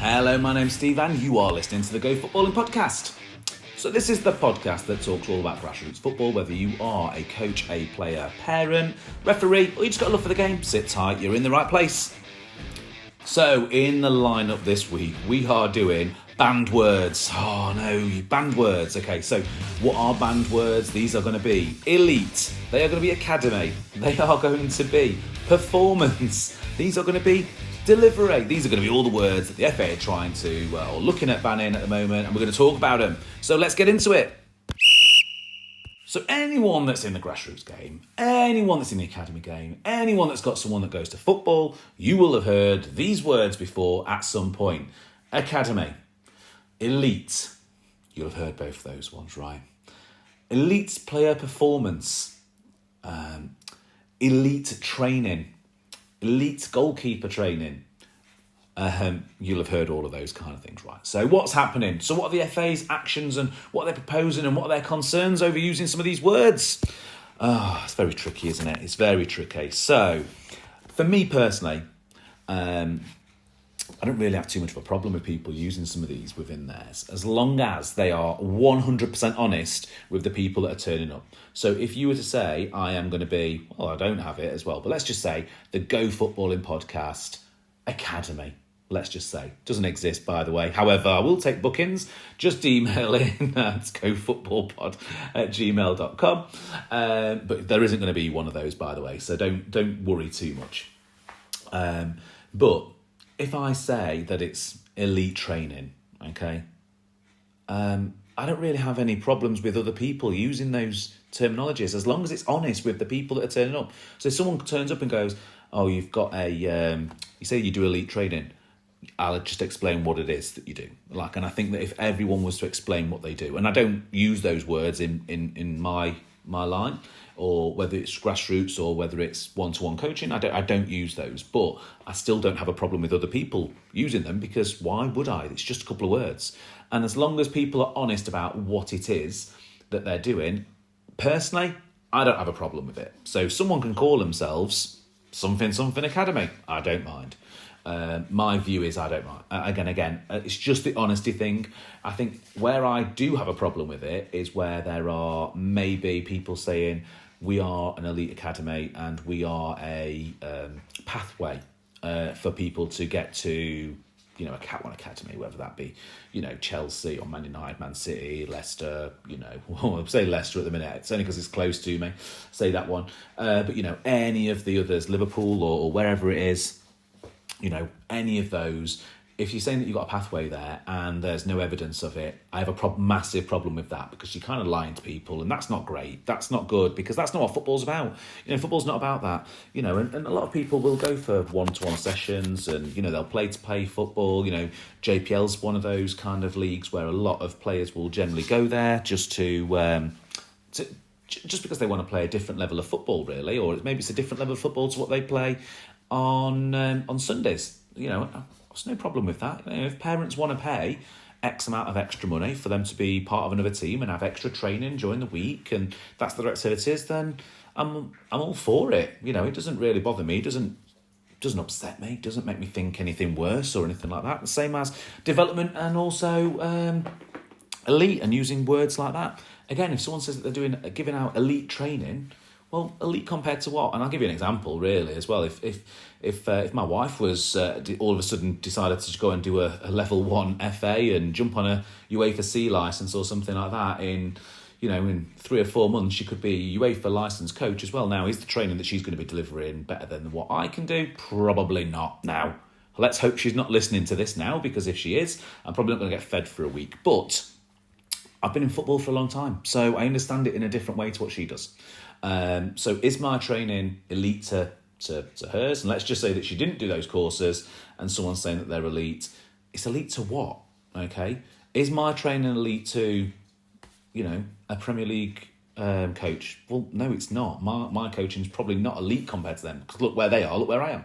Hello, my name's Steve and you are listening to the Go Footballing Podcast. So this is the podcast that talks all about grassroots football, whether you are a coach, a player, parent, referee, or you just got a love for the game. Sit tight, you're in the right place. So in the lineup this week, we are doing banned words. Oh no, banned words. Okay, so what are banned words? These are going to be elite. They are going to be academy. They are going to be performance. These are going to be delivery. These are going to be all the words that the FA are trying to, or looking at banning at the moment, and we're going to talk about them. So let's get into it. So anyone that's in the grassroots game, anyone that's in the academy game, anyone that's got someone that goes to football, you will have heard these words before at some point. Academy, elite. You'll have heard both of those ones, right? Elite player performance, elite training, elite goalkeeper training. You'll have heard all of those kind of things, right? So what's happening? So what are the FA's actions and what they're proposing and what are their concerns over using some of these words? It's very tricky, isn't it? It's very tricky. So for me personally, I don't really have too much of a problem with people using some of these within theirs, as long as they are 100% honest with the people that are turning up. So if you were to say, I am going to be, well, I don't have it as well, but let's just say the Go Footballing Podcast Academy. Let's just say. Doesn't exist, by the way. However, I will take bookings. Just email in at gofootballpod@gmail.com. But there isn't going to be one of those, by the way, so don't worry too much. But if I say that it's elite training, okay, I don't really have any problems with other people using those terminologies as long as it's honest with the people that are turning up. So if someone turns up and goes, oh, you've got you say you do elite training, I'll just explain what it is that you do. And I think that if everyone was to explain what they do, and I don't use those words in my line, or whether it's grassroots or whether it's one-to-one coaching, I don't use those, but I still don't have a problem with other people using them, because why would I? It's just a couple of words. And as long as people are honest about what it is that they're doing, personally, I don't have a problem with it. So if someone can call themselves something academy, I don't mind. My view is I don't mind. Again, it's just the honesty thing. I think where I do have a problem with it is where there are maybe people saying we are an elite academy and we are a pathway for people to get to, a Cat 1 academy, whether that be, Chelsea or Man United, Man City, Leicester, I'll say Leicester at the minute. It's only because it's close to me. Say that one. But, any of the others, Liverpool or wherever it is, any of those, if you're saying that you've got a pathway there and there's no evidence of it, I have a massive problem with that, because you're kind of lying to people, and that's not great. That's not good, because that's not what football's about. Football's not about that. And a lot of people will go for one-to-one sessions and, they'll play to pay football. JPL's one of those kind of leagues where a lot of players will generally go there just just because they want to play a different level of football, really, or maybe it's a different level of football to what they play on Sundays. There's no problem with that. If parents want to pay X amount of extra money for them to be part of another team and have extra training during the week, and that's their activities, then I'm all for it. It doesn't really bother me. It doesn't upset me. It doesn't make me think anything worse or anything like that. The same as development and also elite, and using words like that. Again, if someone says that they're giving out elite training, well, elite compared to what? And I'll give you an example, really, as well. If my wife was all of a sudden decided to go and do a level 1 FA and jump on a UEFA C licence or something like that in 3 or 4 months, she could be a UEFA licensed coach as well. Now, is the training that she's going to be delivering better than what I can do? Probably not. Now, let's hope she's not listening to this now, because if she is, I'm probably not going to get fed for a week. But I've been in football for a long time, so I understand it in a different way to what she does. So is my training elite to hers? And let's just say that she didn't do those courses and someone's saying that they're elite. It's elite to what? Okay. Is my training elite to, a Premier League coach? Well, no, it's not. My coaching is probably not elite compared to them, because look where they are, look where I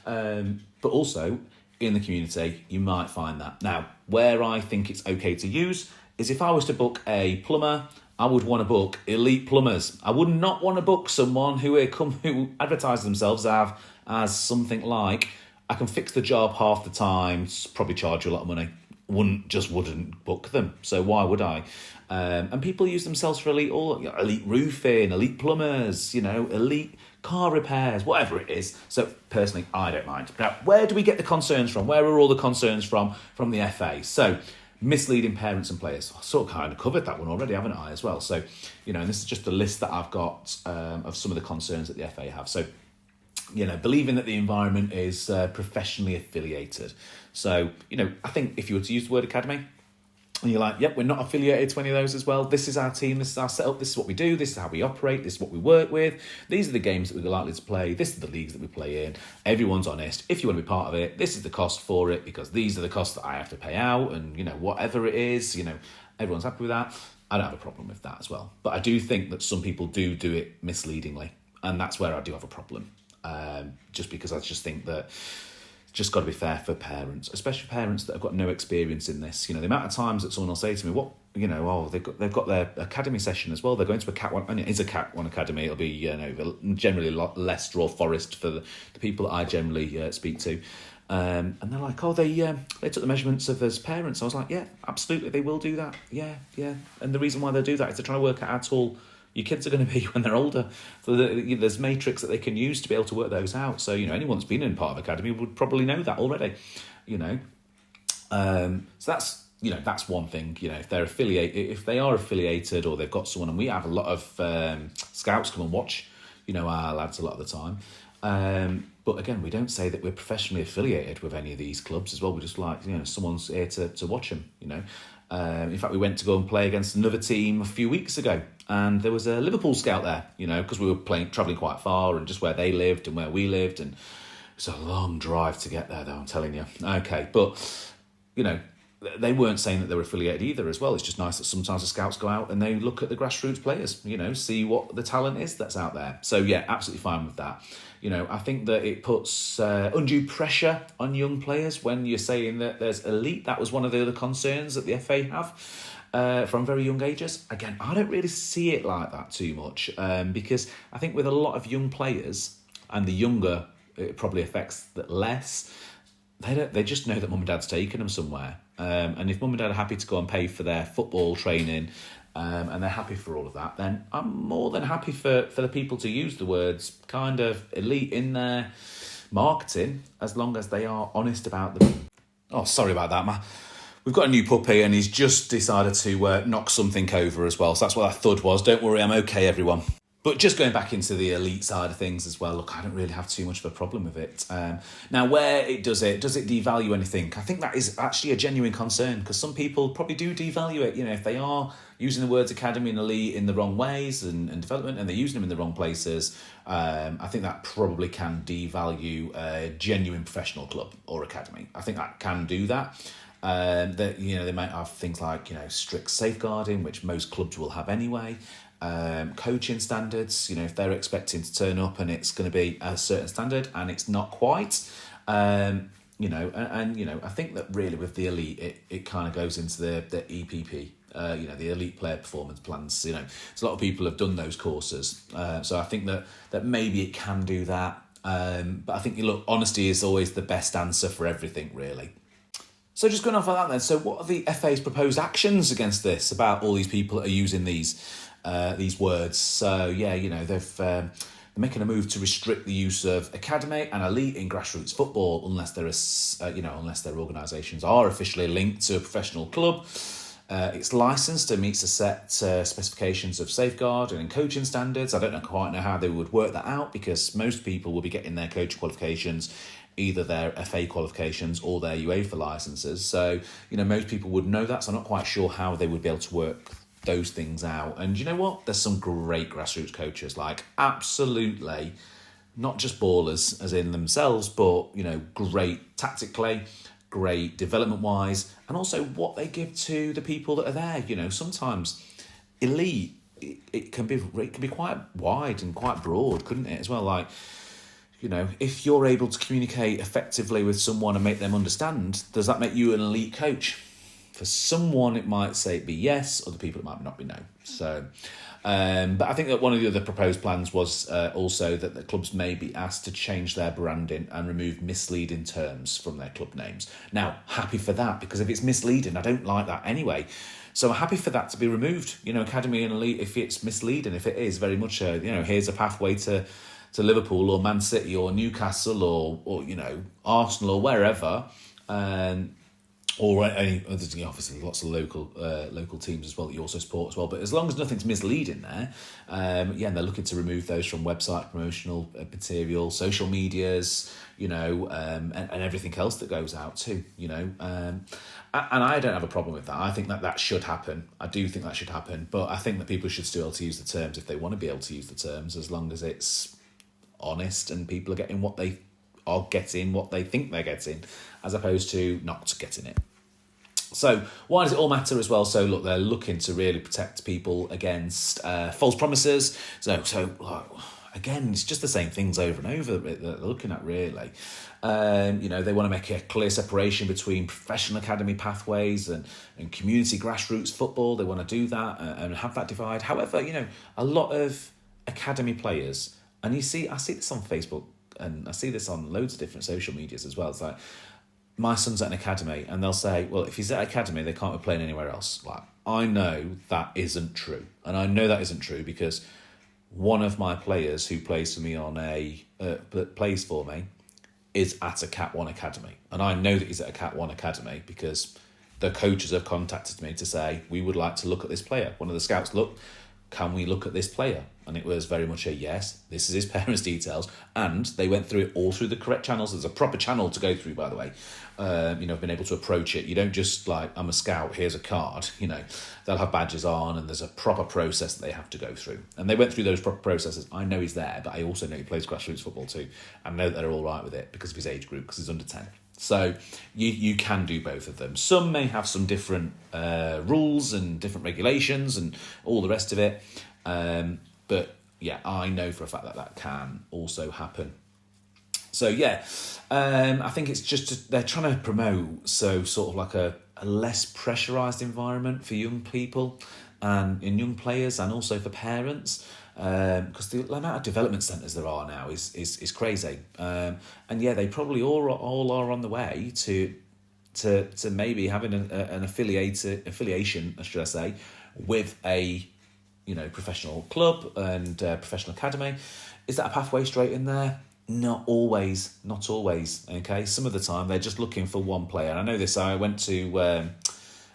am. But also in the community, you might find that. Now, where I think it's okay to use is if I was to book a plumber, I would want to book elite plumbers. I would not want to book someone who advertises themselves as something like I can fix the job half the time, probably charge you a lot of money. Wouldn't book them. So why would I? And people use themselves for elite roofing, elite plumbers, elite car repairs, whatever it is. So personally, I don't mind. Now, where do we get the concerns from? Where are all the concerns from the FA? So misleading parents and players. I sort of kind of covered that one already, haven't I, as well? So, and this is just a list that I've got of some of the concerns that the FA have. So, believing that the environment is professionally affiliated. So, I think if you were to use the word academy, and you're like, yep, we're not affiliated to any of those as well. This is our team, this is our setup, this is what we do, this is how we operate, this is what we work with. These are the games that we're likely to play, this is the leagues that we play in. Everyone's honest. If you want to be part of it, this is the cost for it, because these are the costs that I have to pay out, and, whatever it is, everyone's happy with that. I don't have a problem with that as well. But I do think that some people do it misleadingly, and that's where I do have a problem. Just because I just think that just got to be fair for parents, especially parents that have got no experience in this. The amount of times that someone will say to me, they've got their academy session as well. They're going to a Cat 1, and it is a Cat 1 academy. It'll be, generally a lot Leicester or Forest for the people that I generally speak to. And they're like, they took the measurements of as parents. I was like, yeah, absolutely, they will do that. Yeah. And the reason why they do that is they're trying to work out how tall your kids are going to be when they're older. So there's matrix that they can use to be able to work those out. So, anyone that's been in part of academy would probably know that already, So that's one thing, if they're if they are affiliated or they've got someone, and we have a lot of scouts come and watch, our lads a lot of the time. But again, we don't say that we're professionally affiliated with any of these clubs as well. We're just like, someone's here to watch them, In fact, we went to go and play against another team a few weeks ago, and there was a Liverpool scout there, because we were travelling quite far, and just where they lived and where we lived, and it's a long drive to get there, though, I'm telling you. Okay, but, they weren't saying that they were affiliated either as well. It's just nice that sometimes the scouts go out and they look at the grassroots players, see what the talent is that's out there. So, yeah, absolutely fine with that. I think that it puts undue pressure on young players when you're saying that there's elite. That was one of the other concerns that the FA have from very young ages. Again, I don't really see it like that too much because I think with a lot of young players, and the younger it probably affects that less, they just know that mum and dad's taking them somewhere. And if mum and dad are happy to go and pay for their football training and they're happy for all of that, then I'm more than happy for the people to use the words kind of elite in their marketing, as long as they are honest about them. Oh, sorry about that, we've got a new puppy and he's just decided to knock something over as well. So that's what that thud was. Don't worry, I'm okay, everyone. But just going back into the elite side of things as well, look, I don't really have too much of a problem with it. Now, where does it devalue anything? I think that is actually a genuine concern, because some people probably do devalue it. If they are using the words academy and elite in the wrong ways and development, and they're using them in the wrong places, I think that probably can devalue a genuine professional club or academy. I think that can do that. That they might have things like strict safeguarding, which most clubs will have anyway. Coaching standards, if they're expecting to turn up and it's going to be a certain standard and it's not quite, and I think that really with the elite, it kind of goes into the EPP, the elite player performance plans. So a lot of people have done those courses. So I think that maybe it can do that. But I think, honesty is always the best answer for everything, really. So just going off on that then, so what are the FA's proposed actions against this, about all these people that are using these words? So they're making a move to restrict the use of academy and elite in grassroots football unless their organisations are officially linked to a professional club. It's licensed and meets a set specifications of safeguard and coaching standards. I don't quite know how they would work that out, because most people will be getting their coaching qualifications, either their FA qualifications or their UEFA licenses. So, most people would know that. So I'm not quite sure how they would be able to work those things out. And you know what? There's some great grassroots coaches, like absolutely, not just ballers as in themselves, but, great tactically, great development-wise, and also what they give to the people that are there. Sometimes elite, it can be quite wide and quite broad, couldn't it, as well? Like, if you're able to communicate effectively with someone and make them understand, does that make you an elite coach? For someone, it might say be yes. Other people, it might not be no. So, but I think that one of the other proposed plans was also that the clubs may be asked to change their branding and remove misleading terms from their club names. Now, happy for that, because if it's misleading, I don't like that anyway. So I'm happy for that to be removed. Academy and elite, if it's misleading, if it is very much here's a pathway to Liverpool or Man City or Newcastle or Arsenal or wherever, or any obviously lots of local teams as well that you also support as well. But as long as nothing's misleading there, and they're looking to remove those from website promotional material, social medias, and everything else that goes out too, and I don't have a problem with that. I think that should happen. I do think that should happen, but I think that people should still be able to use the terms if they want to be able to use the terms, as long as it's honest and people are getting what they are getting, what they think they're getting, as opposed to not getting it. So why does it all matter as well? So look, they're looking to really protect people against false promises. So again, it's just the same things over and over that they're looking at, really. They want to make a clear separation between professional academy pathways and community grassroots football. They want to do that and have that divide. However, a lot of academy players, and I see this on Facebook and I see this on loads of different social medias as well. It's like, my son's at an academy, and they'll say, well, if he's at an academy, they can't be playing anywhere else. Like, I know that isn't true. And I know that isn't true because one of my players who plays for me plays for me is at a Cat 1 academy. And I know that he's at a Cat 1 academy because the coaches have contacted me to say, we would like to look at this player. One of the scouts, look, can we look at this player? And it was very much a yes. This is his parents' details. And they went through it all through the correct channels. There's a proper channel to go through, by the way. I've been able to approach it. You don't just I'm a scout, here's a card. They'll have badges on and there's a proper process that they have to go through. And they went through those proper processes. I know he's there, but I also know he plays grassroots football too. I know that they're all right with it because of his age group, because he's under 10. So you can do both of them. Some may have some different rules and different regulations and all the rest of it. But yeah, I know for a fact that can also happen. So I think it's just they're trying to promote sort of like a less pressurised environment for young people and in young players, and also for parents. Because the amount of development centres there are now is crazy. They probably all are on the way to maybe having an affiliation, should I say, with a professional club and professional academy. Is that a pathway straight in there? Not always. Okay, some of the time they're just looking for one player. And I know this. I went to. I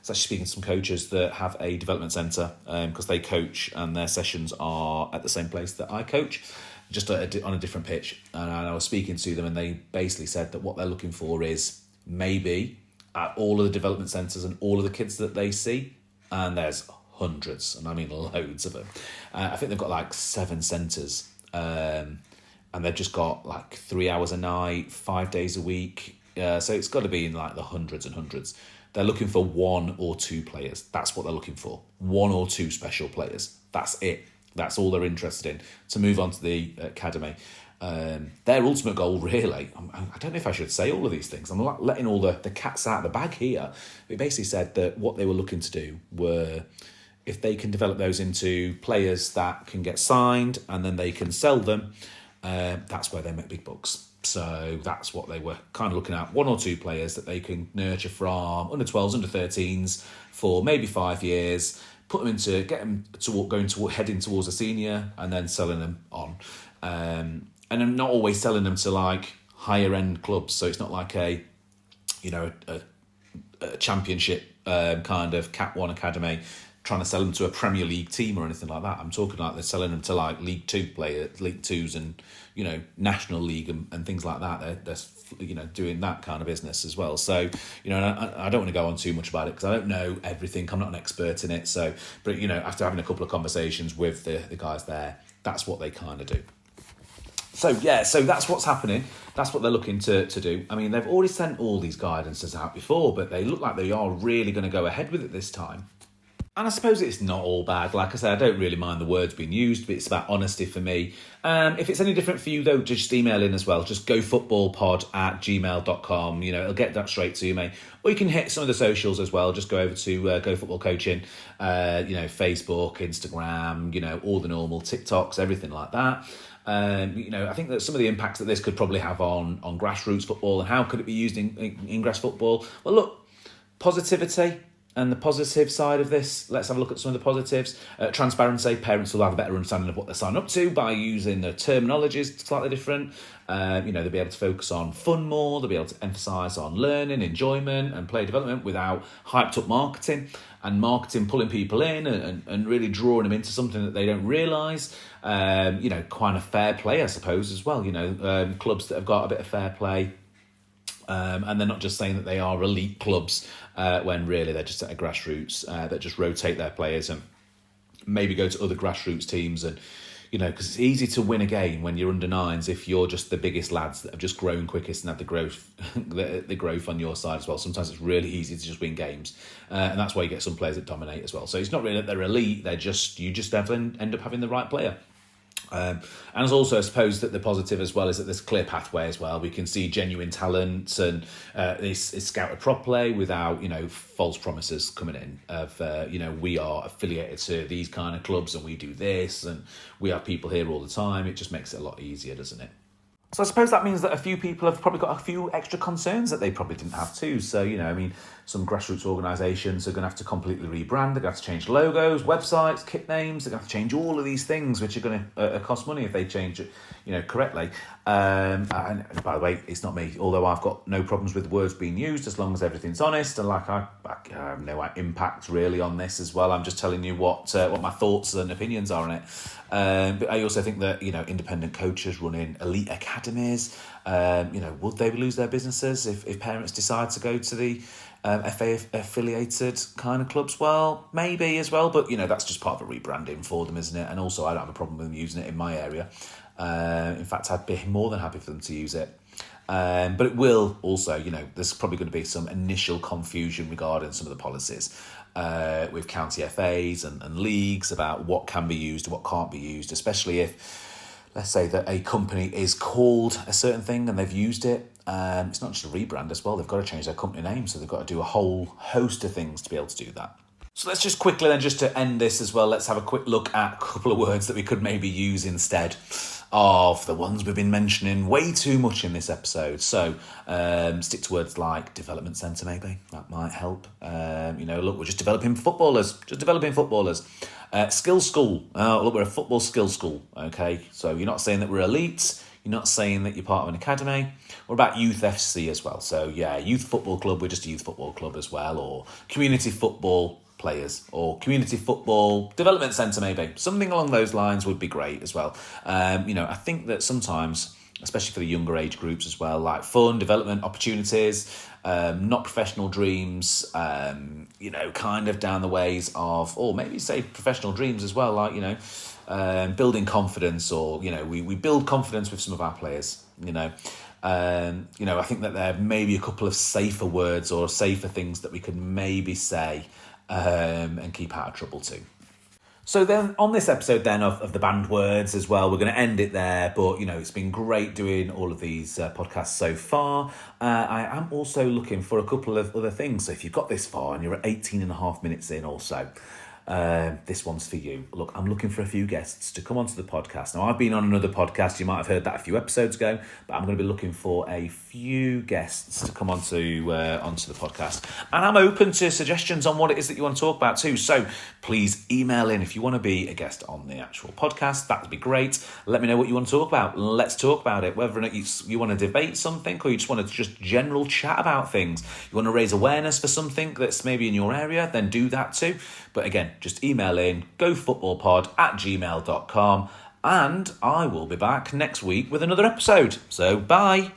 was actually speaking to some coaches that have a development centre because they coach and their sessions are at the same place that I coach, just on a different pitch. And I was speaking to them, and they basically said that what they're looking for is maybe at all of the development centres and all of the kids that they see, and there's hundreds, and I mean loads of them. I think they've got like 7 centres, and they've just got 3 hours a night, 5 days a week. So it's got to be in the hundreds and hundreds. They're looking for 1 or 2 players. That's what they're looking for. 1 or 2 special players. That's it. That's all they're interested in, to move on to the academy. Their ultimate goal, really, I don't know if I should say all of these things. I'm letting all the cats out of the bag here. They basically said that what they were looking to do were, if they can develop those into players that can get signed and then they can sell them, that's where they make big bucks. So that's what they were kind of looking at. 1 or 2 players that they can nurture from under 12s, under 13s for maybe 5 years, put them into, get them to heading towards a senior, and then selling them on. And I'm not always selling them to higher end clubs. So it's not like a championship kind of Cat 1 academy trying to sell them to a Premier League team or anything like that. I'm talking they're selling them to League 2 players, League 2s and, National League and things like that. They're doing that kind of business as well. So, I don't want to go on too much about it because I don't know everything. I'm not an expert in it. So, but, after having a couple of conversations with the guys there, that's what they kind of do. So that's what's happening. That's what they're looking to do. I mean, they've already sent all these guidances out before, but they look like they are really going to go ahead with it this time. And I suppose it's not all bad. Like I said, I don't really mind the words being used, but it's about honesty for me. If it's any different for you, though, just email in as well. Just gofootballpod@gmail.com. It'll get that straight to you, mate. Or you can hit some of the socials as well. Just go over to Go Football Coaching, Facebook, Instagram, all the normal TikToks, everything like that. I think that some of the impacts that this could probably have on grassroots football and how could it be used in grass football. Well, look, positivity. And the positive side of this, let's have a look at some of the positives. Transparency, parents will have a better understanding of what they're signing up to by using the terminologies slightly different. They'll be able to focus on fun more, they'll be able to emphasise on learning, enjoyment and player development without hyped up marketing. And marketing pulling people in and really drawing them into something that they don't realise. Kind of fair play, I suppose, as well. Clubs that have got a bit of fair play. And they're not just saying that they are elite clubs when really they're just at a grassroots that just rotate their players and maybe go to other grassroots teams. And, because it's easy to win a game when you're under nines if you're just the biggest lads that have just grown quickest and have the growth the growth on your side as well. Sometimes it's really easy to just win games. And that's why you get some players that dominate as well. So it's not really that they're elite, you just have to end up having the right player. And it's also, I suppose, that the positive as well is that there's a clear pathway as well. We can see genuine talent and it's scouted properly without, false promises coming in of, we are affiliated to these kind of clubs and we do this and we have people here all the time. It just makes it a lot easier, doesn't it? So I suppose that means that a few people have probably got a few extra concerns that they probably didn't have too. So, some grassroots organisations are going to have to completely rebrand. They're going to have to change logos, websites, kit names. They're going to have to change all of these things, which are going to cost money if they change it, correctly. And by the way, it's not me, although I've got no problems with words being used as long as everything's honest. And I have no impact really on this as well. I'm just telling you what my thoughts and opinions are on it. But I also think that, independent coaches running elite academies, would they lose their businesses if parents decide to go to the FA affiliated kind of clubs? Well, maybe as well, but that's just part of a rebranding for them, isn't it? And also I don't have a problem with them using it in my area. In fact, I'd be more than happy for them to use it. But it will also, there's probably going to be some initial confusion regarding some of the policies with county FAs and leagues about what can be used and what can't be used, especially if, let's say that a company is called a certain thing and they've used it. It's not just a rebrand as well. They've got to change their company name. So they've got to do a whole host of things to be able to do that. So let's just quickly then, just to end this as well, let's have a quick look at a couple of words that we could maybe use instead of the ones we've been mentioning way too much in this episode. So stick to words like development centre, maybe. That might help. Look, we're just developing footballers. Skill school. Look, we're a football skill school. Okay, so you're not saying that we're elite. You're not saying that you're part of an academy. What about youth FC as well? So yeah, youth football club. We're just a youth football club as well, or community football players, or community football development centre, maybe something along those lines would be great as well. I think that sometimes, especially for the younger age groups as well, like fun development opportunities, not professional dreams, kind of down the ways of, or maybe say professional dreams as well, like building confidence, or we build confidence with some of our players. I think that there may be a couple of safer words or safer things that we could maybe say and keep out of trouble too. So then on this episode then of the banned words as well, we're going to end it there. But, it's been great doing all of these podcasts so far. I am also looking for a couple of other things. So if you've got this far and you're at 18 and a half minutes in or so, this one's for you. Look, I'm looking for a few guests to come onto the podcast. Now, I've been on another podcast. You might have heard that a few episodes ago, but I'm going to be looking for a few guests to come onto the podcast. And I'm open to suggestions on what it is that you want to talk about too. So please email in if you want to be a guest on the actual podcast. That would be great. Let me know what you want to talk about. Let's talk about it. Whether or not you want to debate something, or you just want to just general chat about things. You want to raise awareness for something that's maybe in your area, then do that too. But again, just email in gofootballpod@gmail.com, and I will be back next week with another episode. So bye.